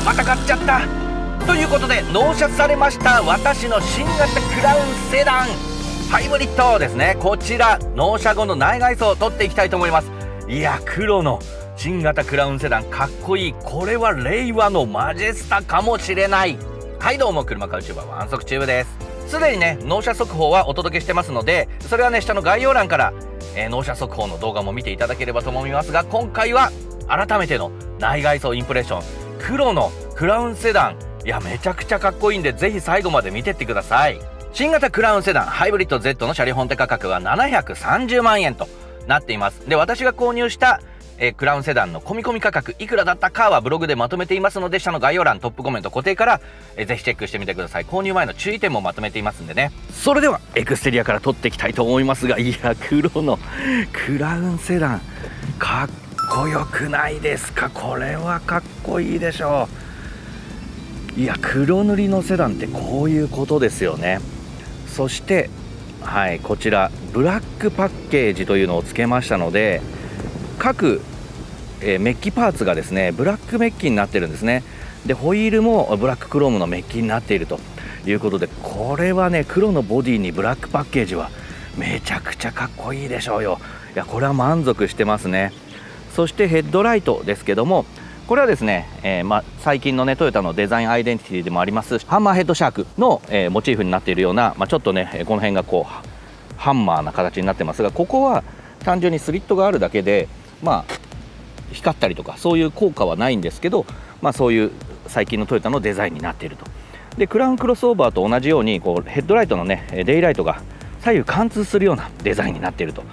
また買っちゃった。ということで納車されました私の新型クラウンセダンハイブリッドですね。こちら納車後の内外装を撮っていきたいと思います。いや、黒の新型クラウンセダンかっこいい。これは令和のマジェスタかもしれない。はい、どうも車買うチューバーワンソクチューブです。すでにね納車速報はお届けしてますので、それはね下の概要欄から、納車速報の動画も見ていただければと思いますが、今回は改めての内外装インプレッション、黒のクラウンセダン、いやめちゃくちゃかっこいいんで、ぜひ最後まで見てってください。新型クラウンセダンハイブリッド Z の車両本体価格は730万円となっています。で、私が購入したクラウンセダンの込み込み価格いくらだったかはブログでまとめていますので、下の概要欄トップコメント固定から、ぜひチェックしてみてください。購入前の注意点もまとめていますんでね。それではエクステリアから撮っていきたいと思いますが、いや黒のクラウンセダンかっこよくないですか。これはかっこいいでしょう。いや、黒塗りのセダンってこういうことですよね。そしてはい、こちらブラックパッケージというのをつけましたので、各メッキパーツがですねブラックメッキになってるんですね。でホイールもブラッククロームのメッキになっているということで、これはね黒のボディにブラックパッケージはめちゃくちゃかっこいいでしょうよ。いや、これは満足してますね。そしてヘッドライトですけども、これはですね、最近のねトヨタのデザインアイデンティティでもありますハンマーヘッドシャークの、モチーフになっているような、ちょっとねこの辺がこうハンマーな形になってますが、ここは単純にスリットがあるだけで光ったりとかそういう効果はないんですけど、そういう最近のトヨタのデザインになっていると。でクラウンクロスオーバーと同じようにこうヘッドライトのねデイライトが左右貫通するようなデザインになっていると。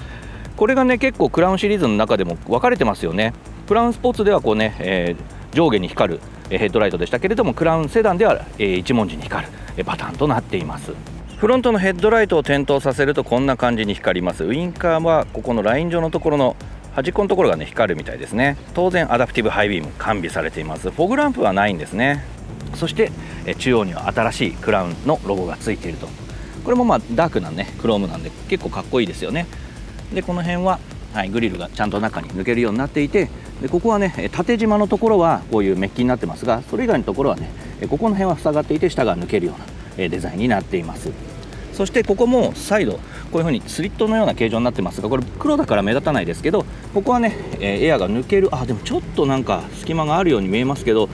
これがね結構クラウンシリーズの中でも分かれてますよね。クラウンスポーツではこうね、上下に光るヘッドライトでしたけれども、クラウンセダンでは、一文字に光るパターンとなっています。フロントのヘッドライトを点灯させるとこんな感じに光ります。ウインカーはここのライン上のところの端っこのところがね光るみたいですね。当然アダプティブハイビーム完備されています。フォグランプはないんですね。そして中央には新しいクラウンのロゴがついていると。これもダークなねクロームなんで結構かっこいいですよね。でこの辺は、グリルがちゃんと中に抜けるようになっていて、でここはね縦縞のところはこういうメッキになってますが、それ以外のところはねここの辺は塞がっていて下が抜けるようなデザインになっています。そしてここもサイドこういう風にスリットのような形状になってますが、これ黒だから目立たないですけど、ここはねエアが抜ける、でもちょっとなんか隙間があるように見えますけど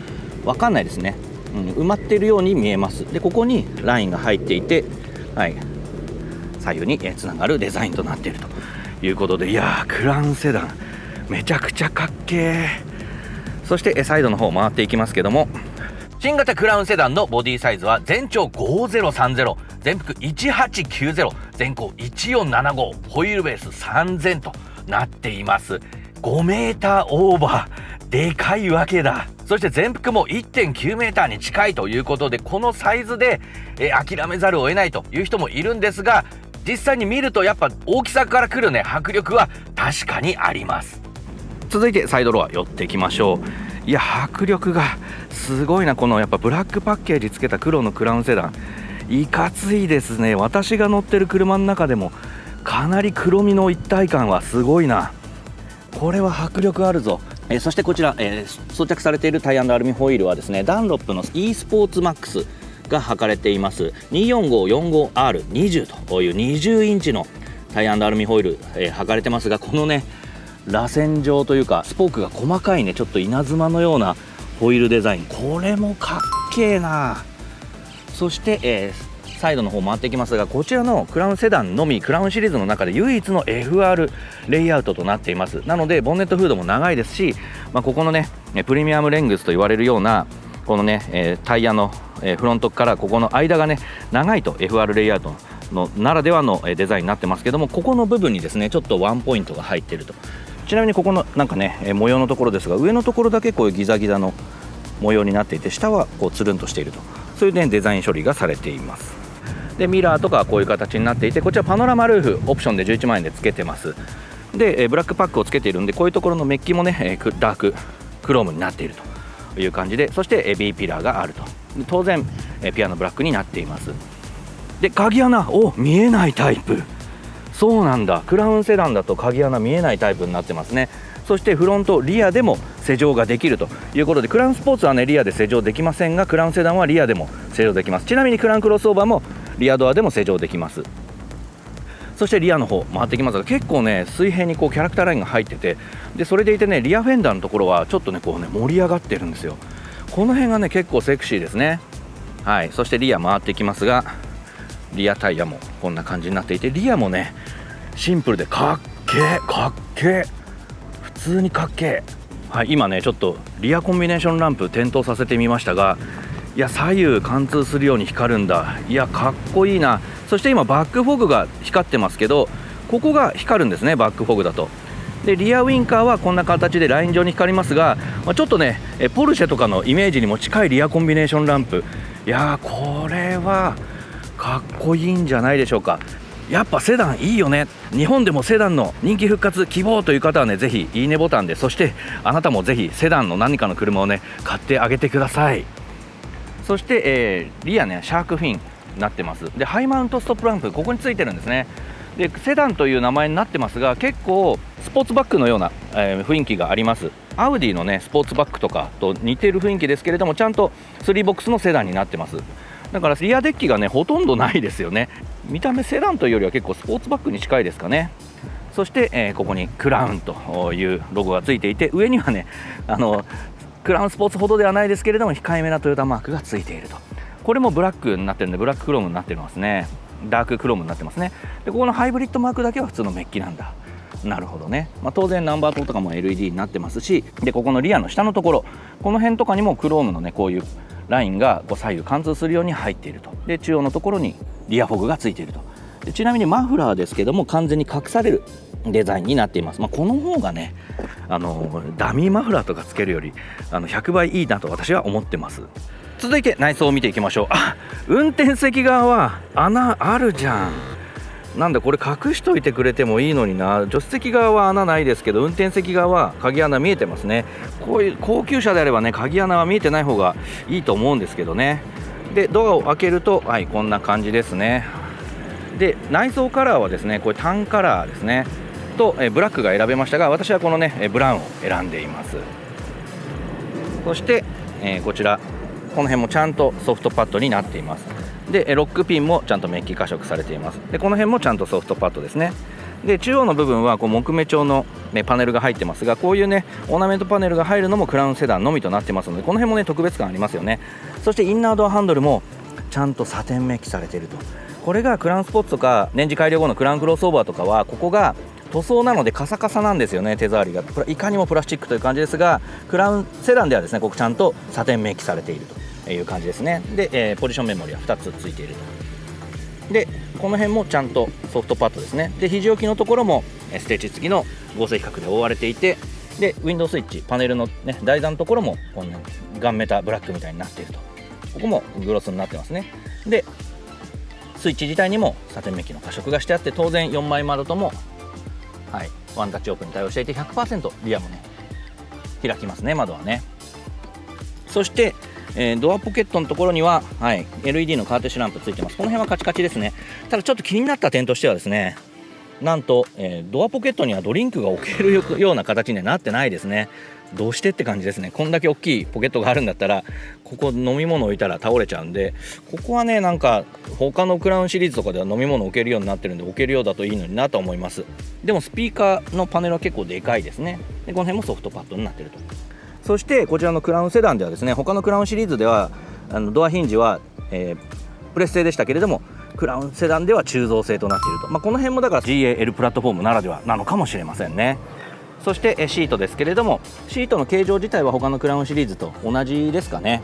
分かんないですね、埋まっているように見えます。でここにラインが入っていて、左右につながるデザインとなっているということで、いやークラウンセダンめちゃくちゃかっけー。そしてサイドの方回っていきますけども、新型クラウンセダンのボディサイズは全長5030、全幅1890、全高1475、ホイールベース3000となっています。5メーターオーバー、でかいわけだ。そして全幅も 1.9 メーターに近いということで、このサイズで、諦めざるを得ないという人もいるんですが、実際に見るとやっぱ大きさからくるね迫力は確かにあります。続いてサイドロア寄っていきましょう。いや迫力がすごいな。このやっぱブラックパッケージつけた黒のクラウンセダンいかついですね。私が乗ってる車の中でもかなり黒みの一体感はすごいな。これは迫力あるぞ。そしてこちら、装着されているタイヤ&アルミホイールはですねダンロップの e スポーツマックスが履かれています 24545R20 という20インチのタイヤ&アルミホイール、履かれてますが、このね螺旋状というかスポークが細かいねちょっと稲妻のようなホイールデザイン、これもかっけーな。そして、サイドの方回っていきますが、こちらのクラウンセダンのみクラウンシリーズの中で唯一の FR レイアウトとなっています。なのでボンネットフードも長いですし、ここのねプレミアムレングスと言われるようなこのね、タイヤのフロントからここの間がね長いと FR レイアウトのならではのデザインになってますけども、ここの部分にですねちょっとワンポイントが入っていると。ちなみにここのなんかね模様のところですが、上のところだけこういうギザギザの模様になっていて、下はこうつるんとしていると、そういうねデザイン処理がされています。でミラーとかはこういう形になっていて、こちらパノラマルーフオプションで11万円でつけてます。でブラックパックをつけているんで、こういうところのメッキもねダーククロームになっているという感じで、そして B ピラーがあると。当然ピアノブラックになっています。で鍵穴見えないタイプ。そうなんだ、クラウンセダンだと鍵穴見えないタイプになってますね。そしてフロントリアでも施錠ができるということで、クラウンスポーツはねリアで施錠できませんが、クラウンセダンはリアでも施錠できます。ちなみにクラウンクロスオーバーもリアドアでも施錠できます。そしてリアの方回ってきますが、結構ね水平にこうキャラクターラインが入ってて、でそれでいてねリアフェンダーのところはちょっとねこうね盛り上がってるんですよ。この辺がね結構セクシーですね。はい、そしてリア回っていきますが、リアタイヤもこんな感じになっていて、リアもねシンプルでかっけーかっけー、普通にかっけー。はい、今ねちょっとリアコンビネーションランプ点灯させてみましたが、いや左右貫通するように光るんだ、いやかっこいいな。そして今バックフォグが光ってますけど、ここが光るんですね、バックフォグだと。でリアウインカーはこんな形でライン状に光りますが、ちょっとねポルシェとかのイメージにも近いリアコンビネーションランプ、いやこれはかっこいいんじゃないでしょうか。やっぱセダンいいよね。日本でもセダンの人気復活希望という方はねぜひいいねボタンで、そしてあなたもぜひセダンの何かの車をね買ってあげてください。そして、リアねシャークフィンになってます。でハイマウントストップランプここについてるんですね。でセダンという名前になってますが、結構スポーツバッグのような、雰囲気があります。アウディのねスポーツバッグとかと似ている雰囲気ですけれども、ちゃんと3ボックスのセダンになってます。だからリアデッキがねほとんどないですよね。見た目セダンというよりは結構スポーツバッグに近いですかね。そして、ここにクラウンというロゴがついていて、上にはねクラウンスポーツほどではないですけれども控えめなトヨタマークがついていると。これもブラックになってるんで、ブラッククロームになってますね。ダーククロームになってますね。でここのハイブリッドマークだけは普通のメッキなんだ。なるほどね。当然ナンバー灯とかも LED になってますし、でここのリアの下のところ、この辺とかにもクロームのねこういうラインがこう左右貫通するように入っていると。で中央のところにリアフォグがついていると。でちなみにマフラーですけども完全に隠されるデザインになっています。この方がねダミーマフラーとかつけるより100倍いいなと私は思ってます。続いて内装を見ていきましょう。運転席側は穴あるじゃん。なんでこれ隠しといてくれてもいいのにな。助手席側は穴ないですけど、運転席側は鍵穴見えてますね。こういう高級車であればね鍵穴は見えてない方がいいと思うんですけどね。でドアを開けるとはいこんな感じですね。で内装カラーはですねこれタンカラーですねとブラックが選べましたが、私はこのねブラウンを選んでいます。そして、こちらこの辺もちゃんとソフトパッドになっています。でロックピンもちゃんとメッキ化色されています。でこの辺もちゃんとソフトパッドですね。で中央の部分はこう木目調の、パネルが入ってますが、こういうねオーナメントパネルが入るのもクラウンセダンのみとなってますので、この辺もね特別感ありますよね。そしてインナードアハンドルもちゃんとサテンメッキされていると。これがクラウンスポーツとか年次改良後のクラウンクロスオーバーとかはここが塗装なのでカサカサなんですよね。手触りがこれいかにもプラスチックという感じですが、クラウンセダンではですねここちゃんとサテンメッキされているという感じですね。で、ポジションメモリは2つついていると。でこの辺もちゃんとソフトパッドですね。で肘置きのところもステッチ付きの合成比較で覆われていて、でウィンドウスイッチパネルの、ね、台座のところもこんなガンメタブラックみたいになっていると。ここもグロスになってますね。でスイッチ自体にもサテンメッキの加色がしてあって、当然4枚窓とも、ワンタッチオープンに対応していて 100% リアもね開きますね、窓はね。そして、ドアポケットのところには、LED のカーテッシュランプついてます。この辺はカチカチですね。ただちょっと気になった点としてはですね、なんと、ドアポケットにはドリンクが置けるような形にはなってないですね。どうしてって感じですね。こんだけ大きいポケットがあるんだったらここ飲み物置いたら倒れちゃうんで、ここはねなんか他のクラウンシリーズとかでは飲み物置けるようになってるんで、置けるようだといいのになと思います。でもスピーカーのパネルは結構でかいですね。でこの辺もソフトパッドになってると。そしてこちらのクラウンセダンではですね、他のクラウンシリーズではドアヒンジは、プレス製でしたけれども、クラウンセダンでは鋳造製となっていると。この辺もだから GAL プラットフォームならではなのかもしれませんね。そしてシートですけれども、シートの形状自体は他のクラウンシリーズと同じですかね。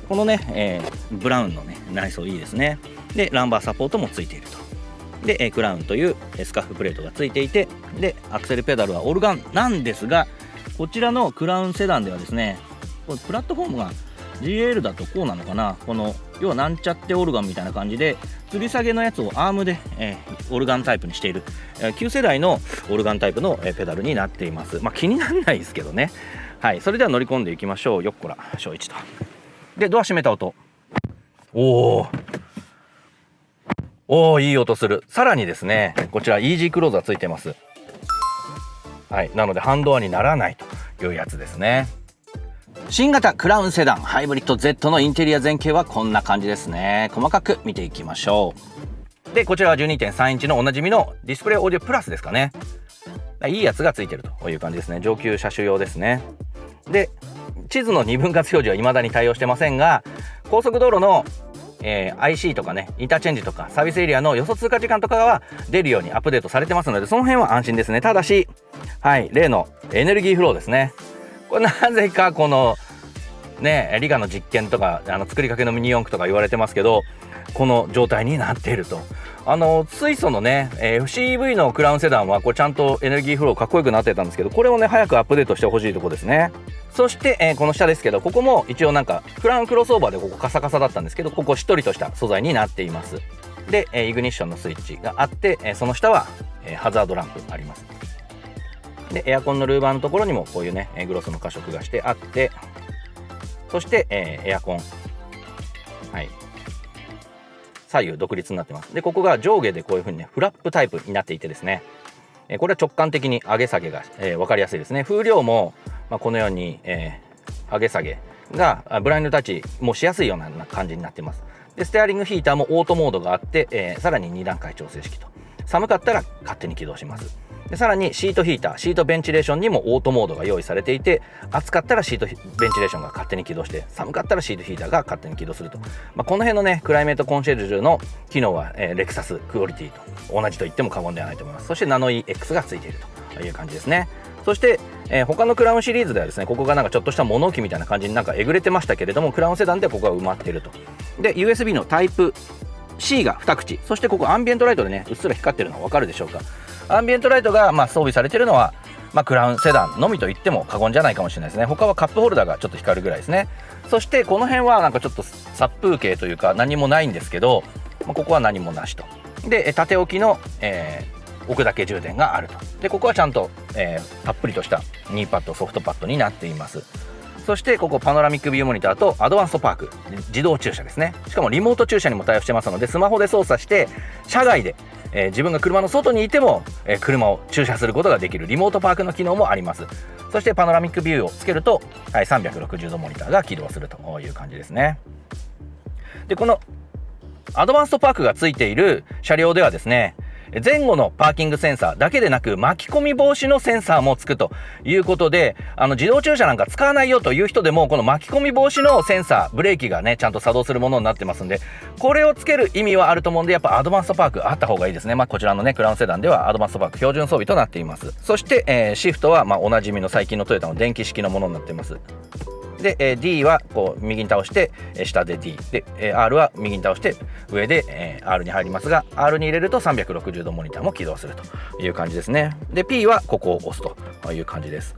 このね、ブラウンのね内装いいですね。でランバーサポートもついていると。でクラウンというスカッフプレートがついていて、でアクセルペダルはオルガンなんですが、こちらのクラウンセダンではですね、これプラットフォームが GL だとこうなのかな、この要はなんちゃってオルガンみたいな感じで吊り下げのやつをアームで、オルガンタイプにしている、旧世代のオルガンタイプの、ペダルになっています。気にならないですけどね。それでは乗り込んでいきましょう。よっこら小一と。でドア閉めた音、おーいい音する。さらにですねこちらイージークローザーついてます。なので半ドアにならないというやつですね。新型クラウンセダンハイブリッド Z のインテリア前景はこんな感じですね。細かく見ていきましょう。でこちらは 12.3 インチのおなじみのディスプレイオーディオプラスですかね。いいやつがついてるという感じですね。上級車種用ですね。で地図の2分割表示は未だに対応してませんが、高速道路のIC とかね、インターチェンジとかサービスエリアの予想通過時間とかは出るようにアップデートされてますので、その辺は安心ですね。ただし、例のエネルギーフローですね。これなぜかこのね理科の実験とか作りかけのミニ四駆とか言われてますけど、この状態になっていると。水素のね、FCEV のクラウンセダンはこれちゃんとエネルギーフローかっこよくなってたんですけど、これをね早くアップデートしてほしいところですね。そして、この下ですけど、ここも一応なんかクラウンクロスオーバーでここカサカサだったんですけど、ここしっとりとした素材になっています。で、イグニッションのスイッチがあって、その下は、ハザードランプあります。でエアコンのルーバーのところにもこういうねグロスの加色がしてあって、そして、エアコン左右独立になってます。でここが上下でこういう風にねフラップタイプになっていてですね、これは直感的に上げ下げが、分かりやすいですね。風量も、このように、上げ下げがブラインドタッチもしやすいような感じになってます。でステアリングヒーターもオートモードがあって、さらに2段階調整式と、寒かったら勝手に起動します。でさらにシートヒーター、シートベンチレーションにもオートモードが用意されていて、暑かったらシートベンチレーションが勝手に起動して、寒かったらシートヒーターが勝手に起動すると、この辺のねクライメートコンシェルジュの機能は、レクサスクオリティと同じと言っても過言ではないと思います。そしてナノイ X がついているという感じですね。そして、他のクラウンシリーズではですね、ここがなんかちょっとした物置みたいな感じになんかえぐれてましたけれども、クラウンセダンではここが埋まっていると。で USB のタイプC が2口、そしてここアンビエントライトでねうっすら光ってるの分かるでしょうか。アンビエントライトが装備されているのは、クラウンセダンのみと言っても過言じゃないかもしれないですね。他はカップホルダーがちょっと光るぐらいですね。そしてこの辺はなんかちょっと殺風景というか何もないんですけど、ここは何もなしと。で縦置きの、置くだけ充電があると。でここはちゃんと、たっぷりとしたニーパッドソフトパッドになっています。そしてここパノラミックビューモニターとアドバンストパーク自動駐車ですね。しかもリモート駐車にも対応してますので、スマホで操作して車外で、自分が車の外にいても、車を駐車することができるリモートパークの機能もあります。そしてパノラミックビューをつけると、360度モニターが起動するという感じですね。でこのアドバンストパークがついている車両ではですね、前後のパーキングセンサーだけでなく巻き込み防止のセンサーもつくということで、自動駐車なんか使わないよという人でもこの巻き込み防止のセンサー、ブレーキがねちゃんと作動するものになってますんで、これをつける意味はあると思うんで、やっぱアドバンストパークあった方がいいですね。こちらのねクラウンセダンではアドバンストパーク標準装備となっています。そして、シフトはおなじみの最近のトヨタの電気式のものになっています。で、D はこう右に倒して下で D で、R は右に倒して上で、R に入りますが、 R に入れると360度モニターも起動するという感じですね。で P はここを押すという感じです。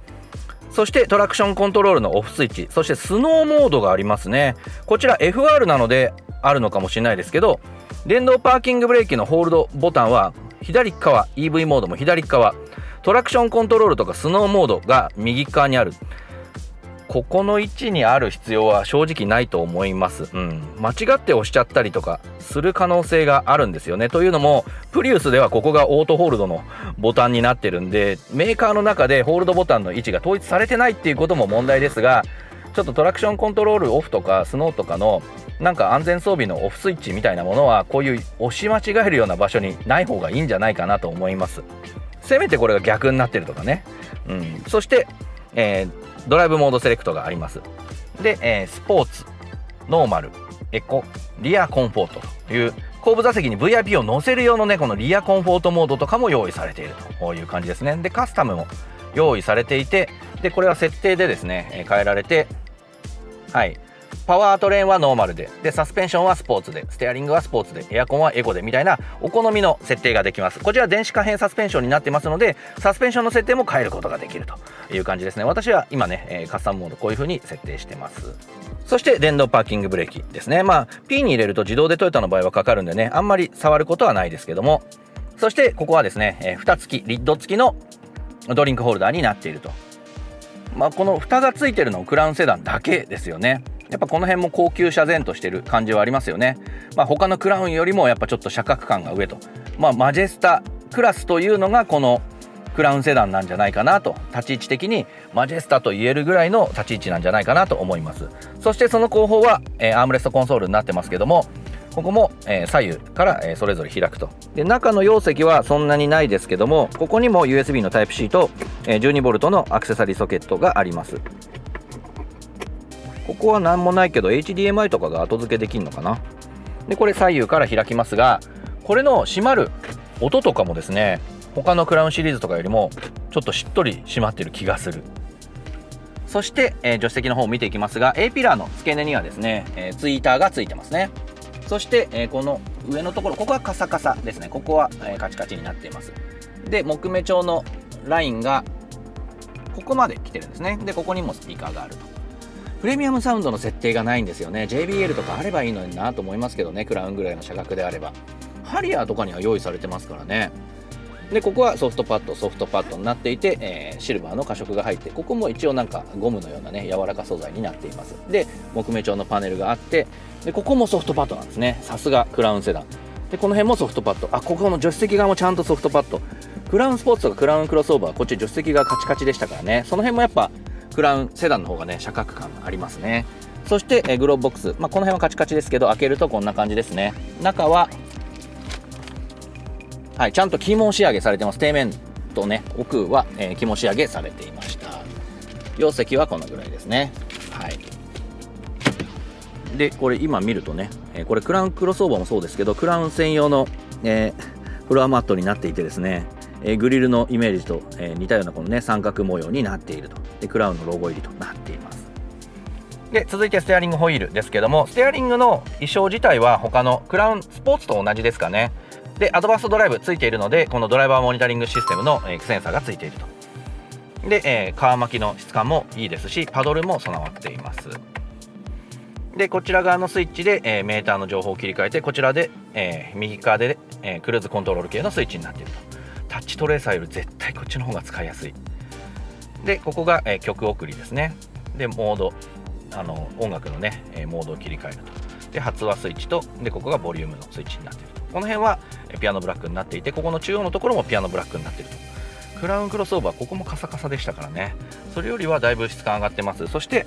そしてトラクションコントロールのオフスイッチ、そしてスノーモードがありますね。こちら FR なのであるのかもしれないですけど、電動パーキングブレーキのホールドボタンは左側、 EV モードも左側、トラクションコントロールとかスノーモードが右側にある。ここの位置にある必要は正直ないと思います。間違って押しちゃったりとかする可能性があるんですよね。というのもプリウスではここがオートホールドのボタンになってるんで、メーカーの中でホールドボタンの位置が統一されてないっていうことも問題ですが、ちょっとトラクションコントロールオフとかスノーとかのなんか安全装備のオフスイッチみたいなものはこういう押し間違えるような場所にない方がいいんじゃないかなと思います。せめてこれが逆になってるとかね。そして、ドライブモードセレクトがあります。で、スポーツ、ノーマル、エコ、リアコンフォートという後部座席に VIP を乗せる用のねこのリアコンフォートモードとかも用意されているという感じですね。でカスタムも用意されていて、でこれは設定でですね、変えられて、パワートレーンはノーマルで、サスペンションはスポーツで、ステアリングはスポーツで、エアコンはエコでみたいなお好みの設定ができます。こちら電子可変サスペンションになってますので、サスペンションの設定も変えることができるという感じですね。私は今ね、カスタムモードこういう風に設定してます。そして電動パーキングブレーキですね。P に入れると自動でトヨタの場合はかかるんでね、あんまり触ることはないですけども、そしてここはですね、蓋付きリッド付きのドリンクホルダーになっていると。この蓋が付いてるのクラウンセダンだけですよね。やっぱこの辺も高級車前としてる感じはありますよね。他のクラウンよりもやっぱちょっと車格感が上と、マジェスタクラスというのがこのクラウンセダンなんじゃないかなと、立ち位置的にマジェスタと言えるぐらいの立ち位置なんじゃないかなと思います。そしてその後方は、アームレストコンソールになってますけども、ここも、左右から、それぞれ開くと。で中の容積はそんなにないですけども、ここにも USB の Type-C と、12V のアクセサリーソケットがあります。ここは何もないけど HDMI とかが後付けできるのかな。でこれ左右から開きますが、これの閉まる音とかもですね、他のクラウンシリーズとかよりもちょっとしっとり閉まってる気がする。そして、助手席の方を見ていきますが、 A ピラーの付け根にはですね、ツイーターがついてますね。そして、この上のところ、ここはカサカサですね。ここは、カチカチになっています。で木目調のラインがここまで来てるんですね。でここにもスピーカーがあると。プレミアムサウンドの設定がないんですよね。 JBL とかあればいいのになと思いますけどね、クラウンぐらいの車額であれば。ハリアーとかには用意されてますからね。でここはソフトパッドになっていて、シルバーの加色が入って、ここも一応なんかゴムのようなね柔らか素材になっています。で木目調のパネルがあって、でここもソフトパッドなんですね。さすがクラウンセダン。でこの辺もソフトパッド、ここの助手席側もちゃんとソフトパッド。クラウンスポーツとかクラウンクロスオーバー、こっち助手席がカチカチでしたからね。その辺もやっぱクラウンセダンの方がね車格感がありますね。そして、グローブボックス、この辺はカチカチですけど、開けるとこんな感じですね。中はちゃんと肝仕上げされてます。底面とね奥は、肝仕上げされていました。容積はこのぐらいですね。でこれ今見るとね、これクラウンクロスオーバーもそうですけど、クラウン専用の、フロアマットになっていてですね、グリルのイメージと、似たようなこのね三角模様になっていると。でクラウンのロゴ入りとなっています。で続いてステアリングホイールですけども、ステアリングの衣装自体は他のクラウンスポーツと同じですかね。でアドバンストドライブついているので、このドライバーモニタリングシステムの、センサーがついていると。で、皮巻きの質感もいいですし、パドルも備わっています。でこちら側のスイッチで、メーターの情報を切り替えて、こちらで、右側で、クルーズコントロール系のスイッチになっていると。タッチトレーサーより絶対こっちの方が使いやすい。でここが、曲送りですね。でモード、音楽のね、モードを切り替えると。で発話スイッチと、でここがボリュームのスイッチになっていると。この辺はピアノブラックになっていて、ここの中央のところもピアノブラックになっていると。クラウンクロスオーバー、ここもカサカサでしたからね。それよりはだいぶ質感上がってます。そして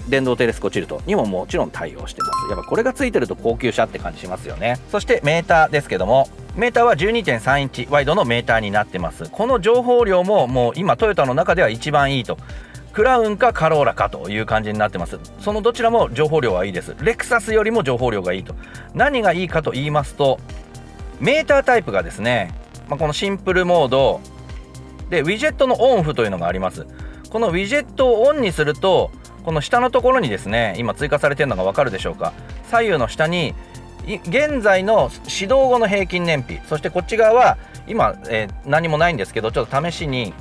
電動テレスコチルトにももちろん対応してます。やっぱこれがついてると高級車って感じしますよね。そしてメーターですけども、メーターは 12.3 インチワイドのメーターになってます。この情報量ももう今トヨタの中では一番いいと。クラウンかカローラかという感じになってます。そのどちらも情報量はいいです。レクサスよりも情報量がいいと。何がいいかと言いますと、メータータイプがですね、このシンプルモードでウィジェットのオンオフというのがあります。このウィジェットをオンにすると、この下のところにですね、今追加されているのが分かるでしょうか。左右の下に現在の始動後の平均燃費、そしてこっち側は今、何もないんですけど、ちょっと試しに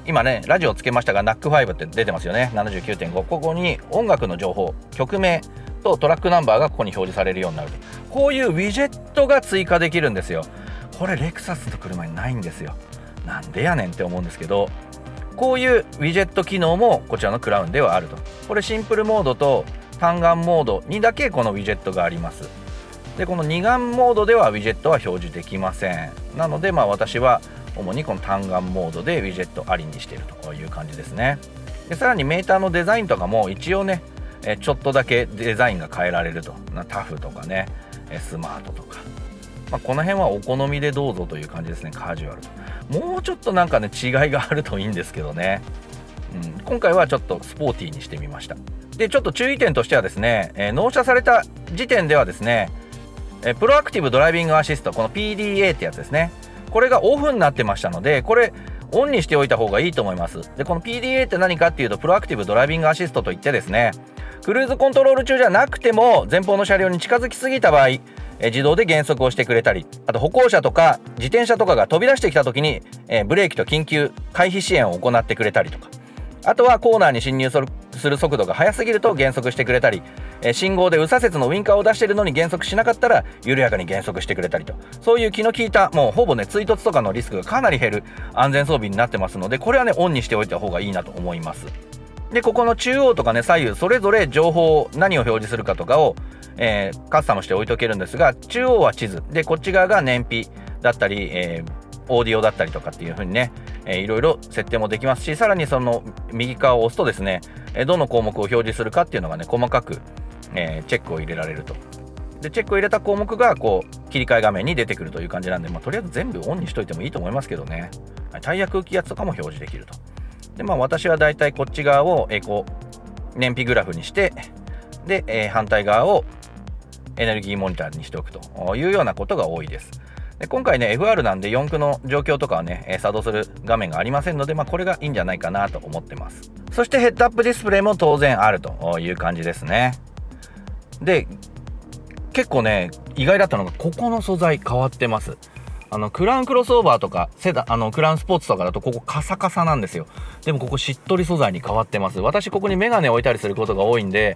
今ねラジオをつけましたが NAC5 って出てますよね。 79.5、 ここに音楽の情報、曲名とトラックナンバーがここに表示されるようになると。こういうウィジェットが追加できるんですよ。これレクサスの車にないんですよ。なんでやねんって思うんですけど、こういうウィジェット機能もこちらのクラウンではあると。これシンプルモードと単眼モードにだけこのウィジェットがあります。でこの二眼モードではウィジェットは表示できません。なので私は主にこの単眼モードでウィジェットありにしているという感じですね。でさらにメーターのデザインとかも一応ねちょっとだけデザインが変えられると。タフとかねスマートとか、この辺はお好みでどうぞという感じですね。カジュアルともうちょっとなんかね違いがあるといいんですけどね、今回はちょっとスポーティーにしてみました。でちょっと注意点としてはですね、納車された時点ではですね、プロアクティブドライビングアシスト、この PDA ってやつですね、これがオフになってましたので、これオンにしておいた方がいいと思います。でこの PDA って何かっていうと、プロアクティブドライビングアシストといってですね、クルーズコントロール中じゃなくても前方の車両に近づきすぎた場合、自動で減速をしてくれたり、あと歩行者とか自転車とかが飛び出してきた時に、ブレーキと緊急回避支援を行ってくれたりとか、あとはコーナーに進入する速度が速すぎると減速してくれたり、信号で右左折のウインカーを出しているのに減速しなかったら緩やかに減速してくれたりと、そういう気の利いた、もうほぼね追突とかのリスクがかなり減る安全装備になってますので、これはねオンにしておいた方がいいなと思います。でここの中央とかね左右それぞれ情報、何を表示するかとかを、カスタムして置いとけるんですが、中央は地図で、こっち側が燃費だったり、オーディオだったりとかっていう風にね、いろいろ設定もできますし、さらにその右側を押すとですね、どの項目を表示するかっていうのがね細かく、チェックを入れられると。でチェックを入れた項目がこう切り替え画面に出てくるという感じなんで、とりあえず全部オンにしといてもいいと思いますけどね。タイヤ空気圧とかも表示できると。で私はだいたいこっち側を、こう燃費グラフにして、で、反対側をエネルギーモニターにしておくというようなことが多いです。で今回ね FR なんで四駆の状況とかはね作動する画面がありませんので、これがいいんじゃないかなと思ってます。そしてヘッドアップディスプレイも当然あるという感じですね。で結構ね意外だったのがここの素材変わってます。クラウンクロスオーバーとかクラウンスポーツとかだとここカサカサなんですよ。でもここしっとり素材に変わってます。私ここにメガネ置いたりすることが多いんで、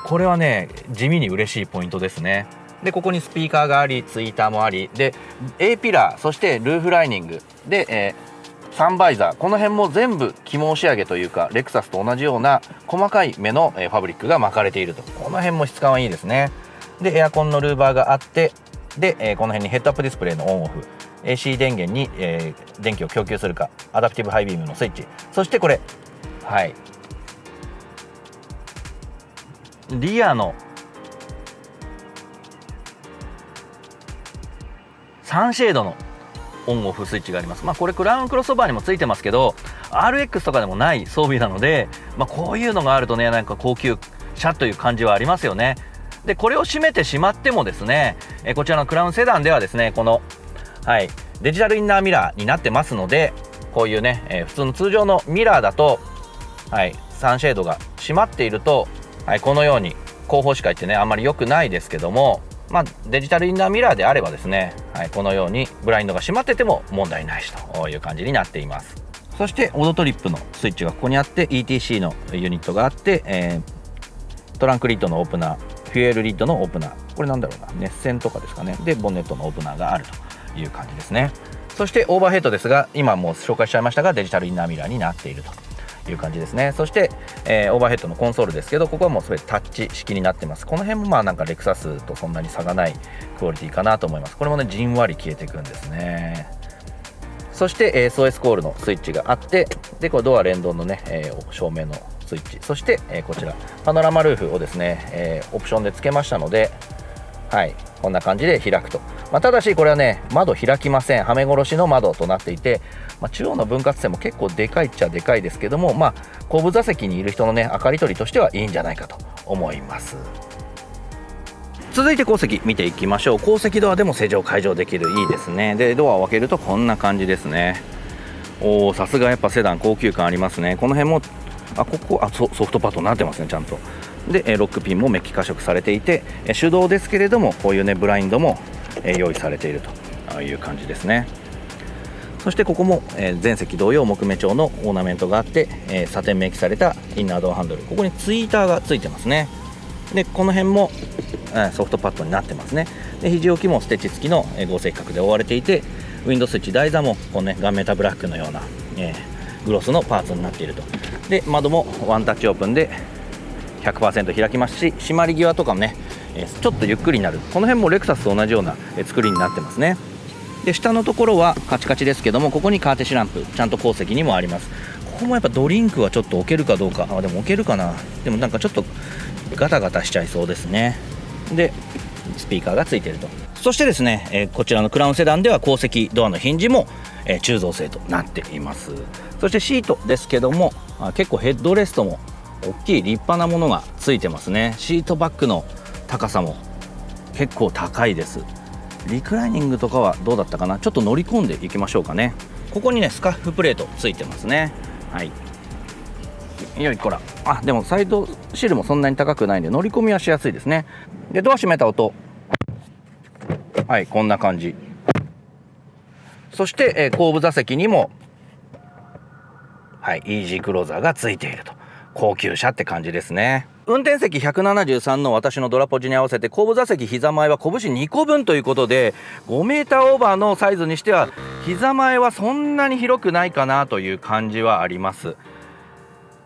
これはね地味に嬉しいポイントですね。でここにスピーカーがあり、ツイーターもありで A ピラー、そしてルーフライニングで、サンバイザー、この辺も全部起毛仕上げというかレクサスと同じような細かい目のファブリックが巻かれていると。この辺も質感はいいですね。でエアコンのルーバーがあって、で、この辺にヘッドアップディスプレイのオンオフ、 AC 電源に、電気を供給するか、アダプティブハイビームのスイッチ、そしてこれリアのサンシェードのオンオフスイッチがあります。これクラウンクロスオーバーにもついてますけど RX とかでもない装備なので、こういうのがあるとねなんか高級車という感じはありますよね。でこれを閉めてしまってもですね、こちらのクラウンセダンではですねこの、デジタルインナーミラーになってますので、こういうね、普通の通常のミラーだと、サンシェードが閉まっていると、このように後方視界ってねあんまり良くないですけども、デジタルインナーミラーであればですね、このようにブラインドが閉まってても問題ないしという感じになっています。そしてオードトリップのスイッチがここにあって、 ETC のユニットがあって、トランクリッドのオープナー、フュエルリッドのオープナー、これなんだろうな、熱線とかですかね。でボンネットのオープナーがあるという感じですね。そしてオーバーヘッドですが、今もう紹介しちゃいましたがデジタルインナーミラーになっているという感じですね。そして、オーバーヘッドのコンソールですけど、ここはもう全てタッチ式になってます。この辺もなんかレクサスとそんなに差がないクオリティかなと思います。これもねじんわり消えていくんですね。そして、SOS コールのスイッチがあって、でこれドア連動のね、照明のスイッチ、そして、こちらパノラマルーフをですね、オプションでつけましたので、こんな感じで開くと。ただしこれはね窓開きません。はめ殺しの窓となっていて、中央の分割線も結構でかいっちゃでかいですけども、後部座席にいる人のね明かり取りとしてはいいんじゃないかと思います。続いて後席見ていきましょう。後席ドアでも施錠解錠できる、いいですね。でドアを開けるとこんな感じですね。さすがやっぱセダン高級感ありますね。この辺もここソフトパッドになってますねちゃんと。でロックピンもメッキ化色されていて、手動ですけれどもこういうねブラインドも用意されているという感じですね。そしてここも全席同様木目調のオーナメントがあって、サテンメッキされたインナードアハンドル、ここにツイーターがついてますね。でこの辺もソフトパッドになってますね。で肘置きもステッチ付きの合成規格で覆われていて、ウィンドウスイッチ台座もこの、ガンメタブラックのような、グロスのパーツになっていると。で窓もワンタッチオープンで 100% 開きますし、締まり際とかもね、ちょっとゆっくりになる。この辺もレクサスと同じような作りになってますね。で下のところはカチカチですけども、ここにカーテシランプちゃんと後席にもあります。ここもやっぱドリンクはちょっと置けるかどうか、でも置けるかな。でもなんかちょっとガタガタしちゃいそうですね。でスピーカーがついていると。そしてですね、こちらのクラウンセダンでは後席ドアのヒンジも、鋳造製となっています。そしてシートですけども、結構ヘッドレストも大きい立派なものがついてますね。シートバックの高さも結構高いです。リクライニングとかはどうだったかな。ちょっと乗り込んでいきましょうかね。ここにねスカッフプレートついてますね。よいこら。でもサイドシールもそんなに高くないんで乗り込みはしやすいですね。でドア閉めた音、こんな感じ。そして、後部座席にもイージークローザーがついていると。高級車って感じですね。運転席173の私のドラポジに合わせて後部座席膝前は拳2個分ということで、5メーターオーバーのサイズにしては膝前はそんなに広くないかなという感じはあります。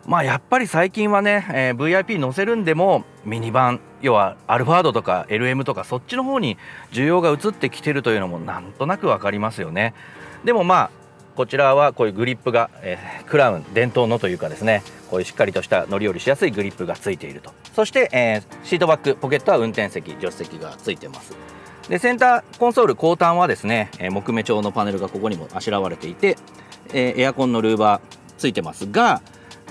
やっぱり最近はね、VIP 乗せるんでもミニバン、要はアルファードとか LM とかそっちの方に需要が移ってきてるというのもなんとなく分かりますよね。でもまあこちらはこういうグリップが、クラウン伝統のというかですね、こういうしっかりとした乗り降りしやすいグリップがついていると。そして、シートバックポケットは運転席助手席がついてます。でセンターコンソール後端はですね、木目調のパネルがここにもあしらわれていて、エアコンのルーバーついてますが、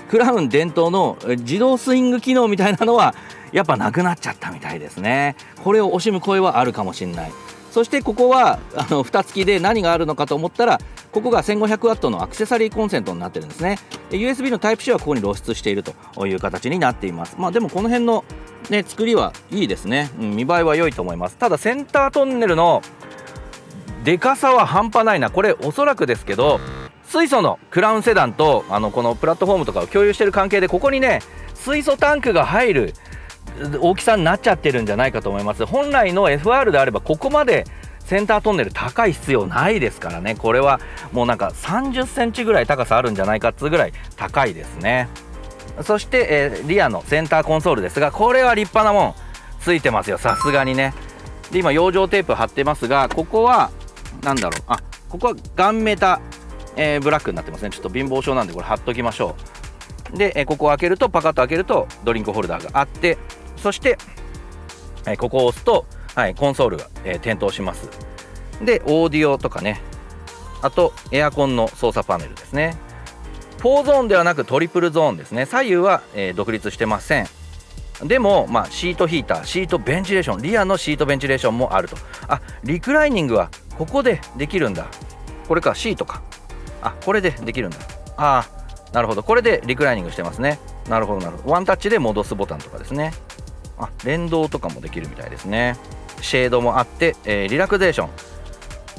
クラウン伝統の自動スイング機能みたいなのはやっぱなくなっちゃったみたいですね。これを惜しむ声はあるかもしれない。そしてここは蓋付きで何があるのかと思ったら、ここが 1500W のアクセサリーコンセントになってるんですね。USB のタイプ C はここに露出しているという形になっています。でもこの辺の、ね、作りはいいですね、見栄えは良いと思います。ただセンタートンネルのでかさは半端ないな。これおそらくですけど、水素のクラウンセダンとこのプラットフォームとかを共有している関係で、ここにね水素タンクが入る大きさになっちゃってるんじゃないかと思います。本来の FR であればここまでセンタートンネル高い必要ないですからね。これはもうなんか30センチぐらい高さあるんじゃないかっつうぐらい高いですね。そして、リアのセンターコンソールですが、これは立派なもんついてますよ、さすがにね。で今養生テープ貼ってますが、ここはなんだろう、ここはガンメタ、ブラックになってますね。ちょっと貧乏症なんでこれ貼っときましょう。で、ここを開けるとパカッと開けるとドリンクホルダーがあって、そして、ここを押すと、コンソールが、点灯します。でオーディオとかね、あとエアコンの操作パネルですね。4ゾーンではなくトリプルゾーンですね。左右は、独立してません。でも、シートヒーター、シートベンチレーション、リアのシートベンチレーションもあると。リクライニングはここでできるんだ。これか、シートか。これでできるんだ。なるほど、これでリクライニングしてますね。なるほどなるほど。ワンタッチで戻すボタンとかですね。連動とかもできるみたいですね。シェードもあって、リラクゼーション、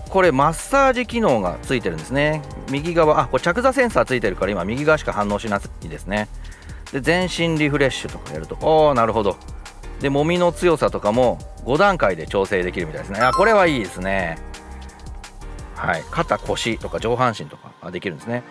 これマッサージ機能がついてるんですね。右側、これ着座センサーついてるから今右側しか反応しないですね。で全身リフレッシュとかやると、なるほど。で揉みの強さとかも5段階で調整できるみたいですね。これはいいですね。肩腰とか上半身とかできるんですね。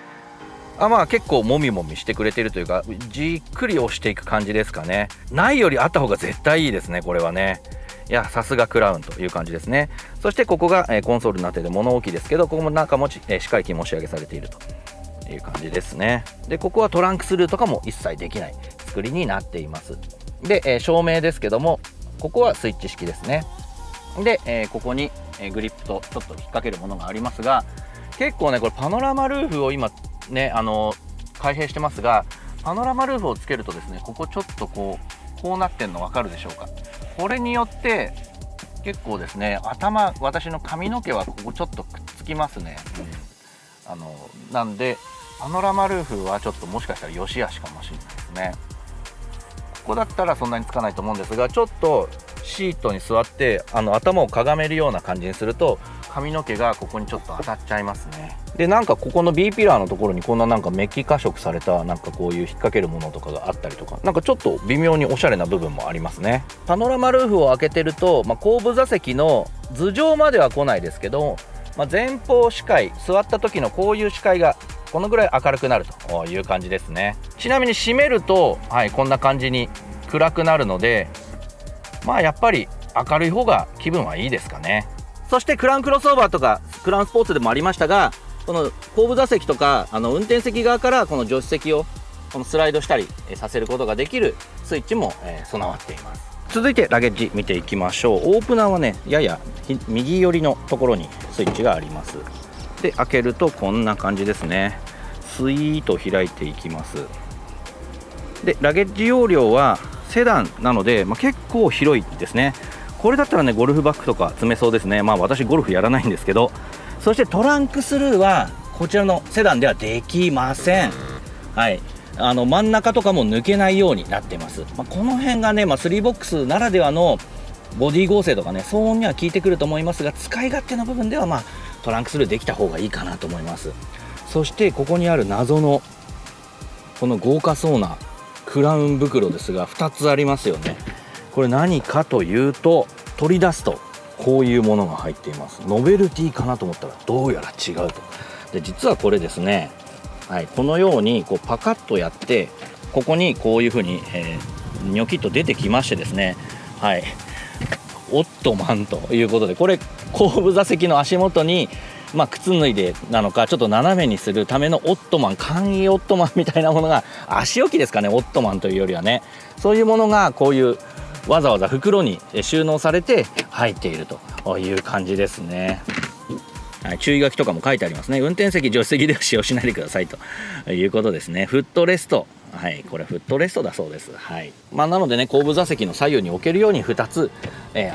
結構もみもみしてくれてるというか、じっくり押していく感じですかね。ないよりあった方が絶対いいですね、これはね。いや、さすがクラウンという感じですね。そしてここが、コンソールになってて物置ですけど、ここも中もしっかり肝仕上げされているという感じですね。でここはトランクスルーとかも一切できない作りになっています。で、照明ですけども、ここはスイッチ式ですね。で、ここに、グリップとちょっと引っ掛けるものがありますが、結構ねこれパノラマルーフを今ね開閉してますが、パノラマルーフをつけるとですね、ここちょっとこうなってんの分かるでしょうか。これによって結構ですね、私の髪の毛はここちょっとくっつきますね。なんでパノラマルーフはちょっともしかしたら良し悪しかもしれないですね。ここだったらそんなにつかないと思うんですが、ちょっとシートに座って頭をかがめるような感じにすると髪の毛がここにちょっと当たっちゃいますね。でなんかここの B ピラーのところにこんななんかメッキ化色されたなんかこういう引っ掛けるものとかがあったりとか、なんかちょっと微妙におしゃれな部分もありますね。パノラマルーフを開けてると、後部座席の頭上までは来ないですけど、前方視界、座った時のこういう視界がこのぐらい明るくなるという感じですね。ちなみに閉めると、こんな感じに暗くなるので、やっぱり明るい方が気分はいいですかね。そしてクラウンクロスオーバーとかクラウンスポーツでもありましたが、この後部座席とか運転席側からこの助手席をこのスライドしたりさせることができるスイッチも備わっています。続いてラゲッジ見ていきましょう。オープナーはねやや右寄りのところにスイッチがあります。で開けるとこんな感じですね。スイーッと開いていきます。でラゲッジ容量はセダンなので、結構広いですね。これだったらねゴルフバッグとか積めそうですね。私ゴルフやらないんですけど。そしてトランクスルーはこちらのセダンではできません。真ん中とかも抜けないようになっています。この辺がね、3ボックスならではのボディ剛性とかね、騒音には効いてくると思いますが、使い勝手の部分ではトランクスルーできた方がいいかなと思います。そしてここにある謎のこの豪華そうなクラウン袋ですが2つありますよね。これ何かというと、取り出すとこういうものが入っています。ノベルティかなと思ったらどうやら違うと。で実はこれですね、このようにこうパカッとやって、ここにこういうふうに、ニョキッと出てきましてですね、オットマンということで、これ後部座席の足元に靴脱いでなのかちょっと斜めにするためのオットマン、簡易オットマンみたいなものが、足置きですかね、オットマンというよりはね、そういうものがこういうわざわざ袋に収納されて入っているという感じですね。はい、注意書きとかも書いてありますね。運転席助手席では使用しないでくださいということですね。フットレスト、はい、これフットレストだそうです。はい、なのでね、後部座席の左右に置けるように2つ、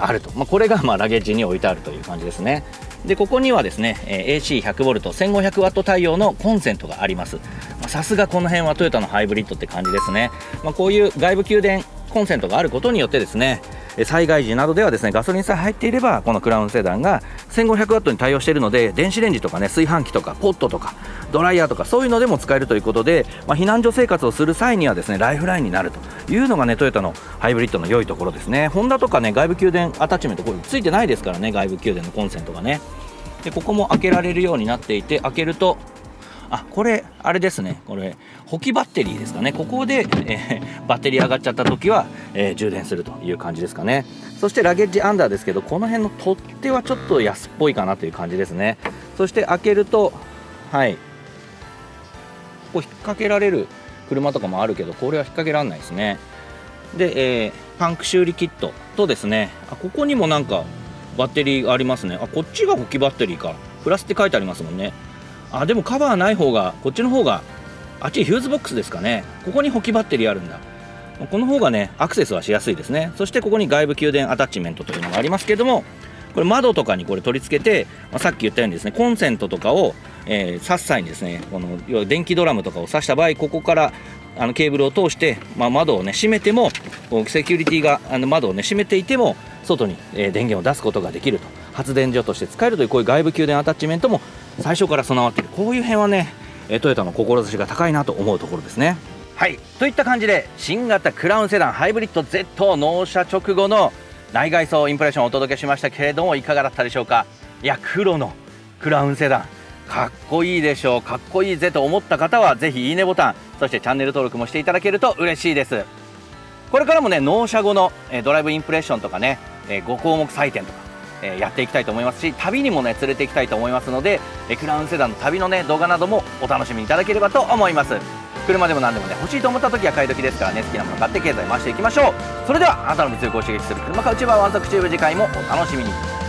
あると、これがラゲッジに置いてあるという感じですね。でここにはですね AC100V1500W 対応のコンセントがあります。さすがこの辺はトヨタのハイブリッドって感じですね。こういう外部給電コンセントがあることによってですね、災害時などではですね、ガソリンさえ入っていればこのクラウンセダンが 1500W に対応しているので、電子レンジとかね、炊飯器とかポットとかドライヤーとかそういうのでも使えるということで、避難所生活をする際にはですね、ライフラインになるというのがね、トヨタのハイブリッドの良いところですね。ホンダとかね、外部給電アタッチメントこれついてないですからね、外部給電のコンセントがね。でここも開けられるようになっていて、開けるとこれあれですね、これ補給バッテリーですかね。ここで、バッテリー上がっちゃった時は、充電するという感じですかね。そしてラゲッジアンダーですけど、この辺の取っ手はちょっと安っぽいかなという感じですね。そして開けると、はい、ここ引っ掛けられる車とかもあるけど、これは引っ掛けられないですね。で、パンク修理キットとですね、ここにもなんかバッテリーがありますね。こっちが補給バッテリーか、プラスって書いてありますもんね。でもカバーない方が、こっちの方が、あっちヒューズボックスですかね。ここに補給バッテリーあるんだ。この方がね、アクセスはしやすいですね。そしてここに外部給電アタッチメントというのがありますけども、これ窓とかにこれ取り付けて、さっき言ったようにですね、コンセントとかを、挿す際にですね、この要は電気ドラムとかを挿した場合、ここからケーブルを通して、窓をね閉めても、セキュリティが窓をね閉めていても外に、電源を出すことができると、発電所として使えるという、こういう外部給電アタッチメントも最初から備わっている。こういう辺はね、トヨタの志が高いなと思うところですね。はい、といった感じで新型クラウンセダンハイブリッド Z 納車直後の内外装インプレッションをお届けしましたけれども、いかがだったでしょうか。いや、黒のクラウンセダンかっこいいでしょう。かっこいいぜと思った方はぜひいいねボタン、そしてチャンネル登録もしていただけると嬉しいです。これからもね、納車後のドライブインプレッションとかね、5項目採点とかやっていきたいと思いますし、旅にもね連れて行きたいと思いますので、クラウンセダンの旅のね動画などもお楽しみいただければと思います。車でも何でもね、欲しいと思った時は買い時ですからね、好きなもの買って経済回していきましょう。それではあなたの物欲を刺激する車買うチューバーワンサクチューブ、次回もお楽しみに。